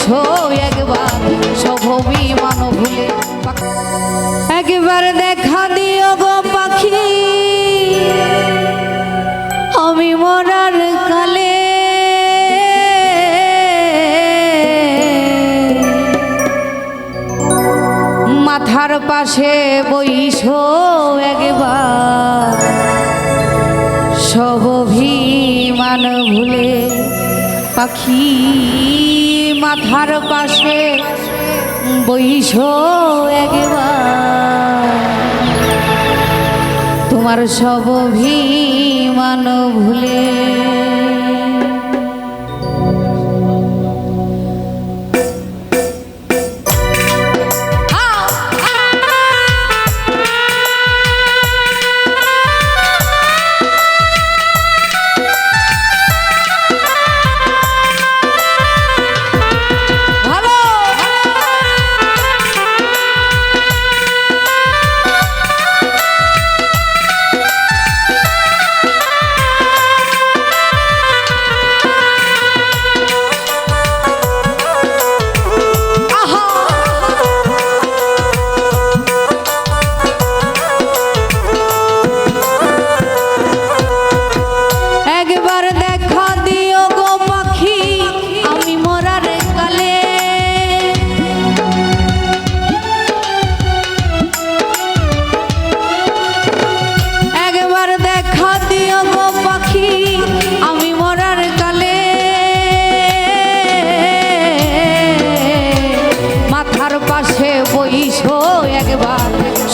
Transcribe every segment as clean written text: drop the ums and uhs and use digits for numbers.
বইসো একবার সব অভিমান ভুলে। একবার দেখা দিও গো পাখি আমি মরার কালে, মাথার পাশে বইসো একবার সব অভিমান ভুলে। পাখি মাথার পাশে বইসো একবার তোমার সব অভিমান ভুলে।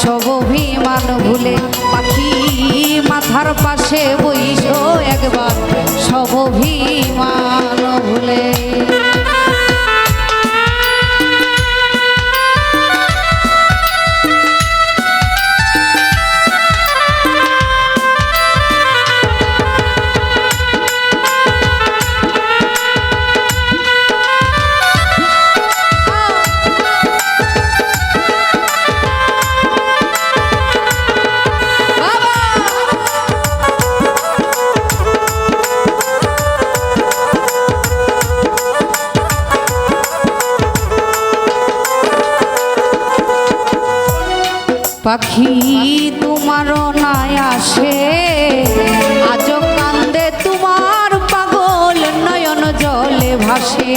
সব অভিমান ভুলে পাখি মাথার পাশে বইসো একবার সব অভিমান ভুলে। পাখি তোমারও নাই আসে আজ কান্দে তোমার পাগল নয়ন জলে ভাসে।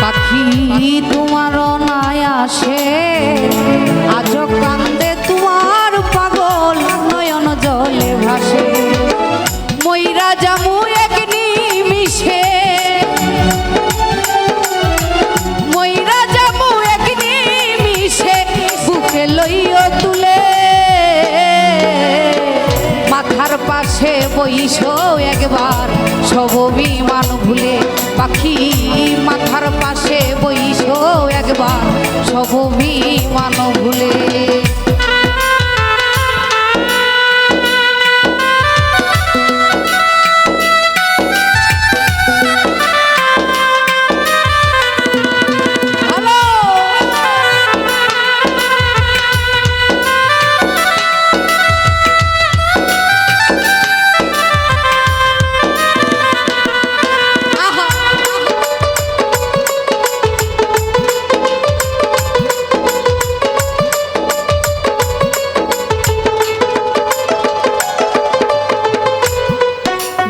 পাখি তোমারও নাই আসে আজ কান্দে তোমার পাগল নয়ন জলে ভাসে। মইরা যামু এক নিমিষে, মইরা যামু এক নিমিষে বুকে লইও তুলে। মাথার পাশে বইসো একবার সব অভিমান ভুলে। পাখি মাথার পাশে বইসো একবার সব অভিমান ভুলে।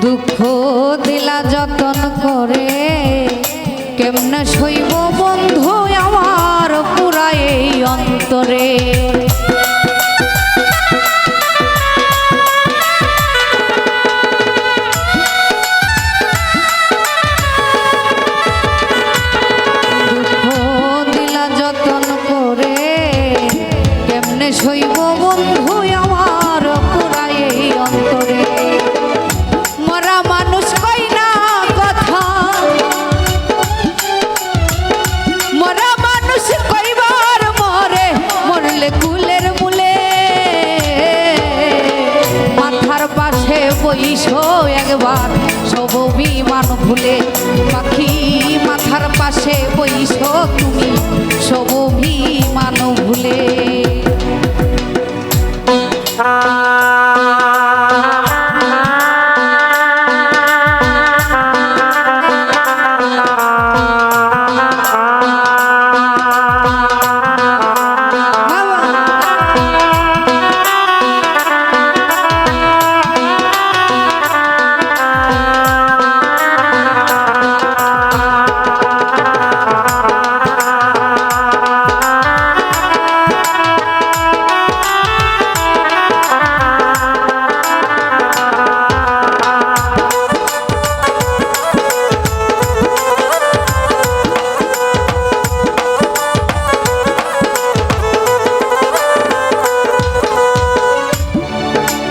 দুঃখ দিলা যতন করে কেমনে সইব বন্ধু আমার পুরা এই অন্তরে। দুঃখ দিলা যতন করে কেমনে সইব বন্ধু আমার পুরা এই অন্তরে। মরা মানুষ কই না কথা, মরা মানুষ কইবার মরে মরলে কুলের মূলে। মাথার পাশে বইসো একবার সব অভিমান ভুলে। পাখি মাথার পাশে বইসো তুমি সব অভিমান ভুলে।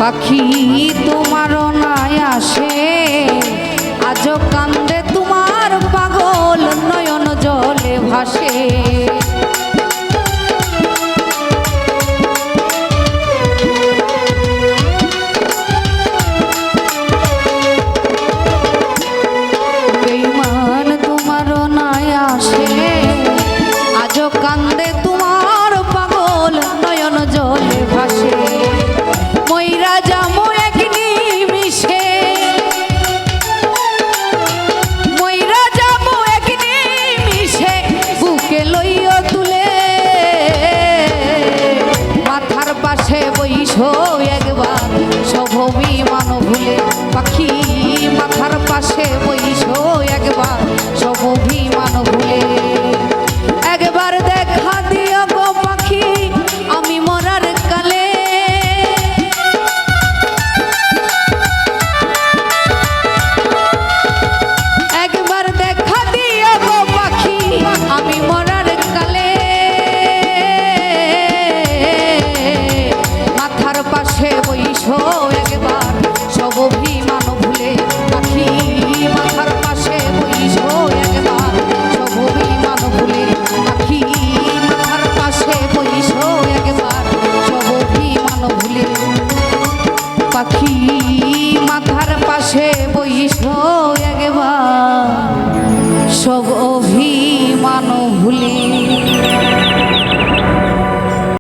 পাখি তোমার নাই আসে আজও কান্দে তোমার পাগল নয়ন জলে ভাসে বেঈমান তোমার নাই আসে আজও কান্দে তোমার পাগল নয়ন জলে ভাসে ময়রা যামো এক নিমিষে ময়রা যামো এক নিমিষে বুকে লইয়া তুলে মাথার পাশে বইসো একবার সব অভিমান ভুলে পাখি মাথার পাশে বইসো একবার সব অভিমান ভুলে একবার দেখা দিও গো পাখি আমি মরার কালে একবার দেখা দিও গো পাখি আমি মরার কালে মাথার পাশে বইসো একবার সব অভিমান ভুলে পাখি মাথার পাশে বইসো একবার সব অভিমান ভুলে পাখি মাথার পাশে বইসো একবার সব অভিমান ভুলে পাখি মাথার পাশে বইসো একবার সব অভিমান ভুলে